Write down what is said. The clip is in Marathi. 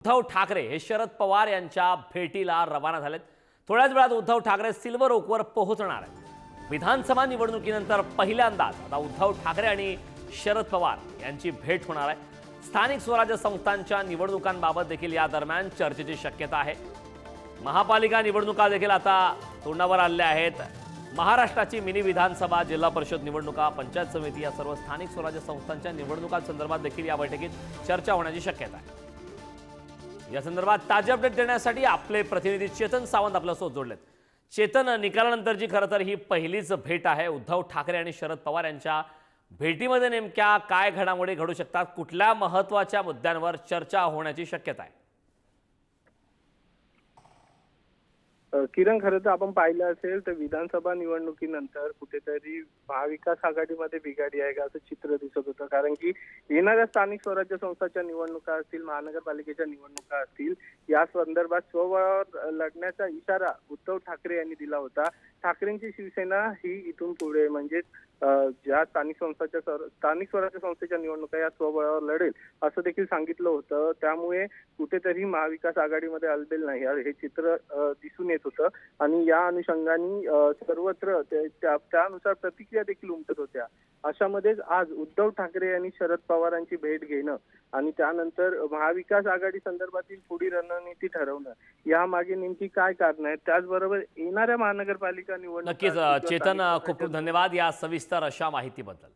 उद्धव ठाकरे हे शरद पवार यांच्या भेटीला रवाना झालेत। थोड्याच वेळात उद्धव ठाकरे सिल्वर ओकवर पोहोचणार आहेत। विधानसभा निवडणुकीनंतर पहिल्यांदाच आता उद्धव ठाकरे आणि शरद पवार यांची भेट होणार आहे। स्थानिक स्वराज्य संस्थांच्या निवडणुकांबाबत देखील या दरम्यान चर्चेची शक्यता आहे। महापालिका निवडणुका देखील आता तोंडावर आल्या आहेत। महाराष्ट्राची मिनी विधानसभा, जिल्हा परिषद निवडणुका, पंचायत समिती या सर्व स्थानिक स्वराज्य संस्थांच्या निवडणुकांसंदर्भात देखील या बैठकीत चर्चा होण्याची शक्यता आहे। या संदर्भात ताजे अपडेट देण्यासाठी आपले प्रतिनिधी चेतन सावंत आपल्यासोबत जोडलेत। चेतन, निकालानंतरची खरं तर ही पहिलीच भेट आहे। उद्धव ठाकरे आणि शरद पवार यांच्या भेटीमध्ये नेमक्या काय घडामोडी घडू शकतात, कुठल्या महत्त्वाच्या मुद्द्यांवर चर्चा होण्याची शक्यता आहे? किरण, खरं तर आपण पाहिलं असेल तर विधानसभा निवडणुकीनंतर कुठेतरी महाविकास आघाडीमध्ये बिघाडी आहे का असं चित्र दिसत होतं। कारण की येणाऱ्या स्थानिक स्वराज्य संस्थांच्या निवडणुका असतील, महानगरपालिकेच्या निवडणुका असतील, या संदर्भात स्वबळावर लढण्याचा इशारा उद्धव ठाकरे यांनी दिला होता। ठाकरेंची शिवसेना ही इथून पुढे म्हणजे ज्या स्थानिक स्वराज्य संस्थेच्या निवडणुका या स्वबळावर लढेल असं देखील सांगितलं होतं। त्यामुळे कुठेतरी महाविकास आघाडीमध्ये अलबेल नाही हे चित्र दिसून येत होतं आणि या अनुषंगाने सर्वत्र त्यानुसार प्रतिक्रिया देखील उमटत होत्या। अशामध्येच आज उद्धव ठाकरे यांनी शरद पवारांची भेट घेणं आणि त्यानंतर महाविकास आघाडी संदर्भातील पुढील रणनीती ठरवणं, यामागे नेमकी काय कारण आहेत, त्याचबरोबर येणाऱ्या महानगरपालिका निवडणुका। नक्कीच चेतन, खूप खूप धन्यवाद या सविस्तर अशा माहितीबद्दल।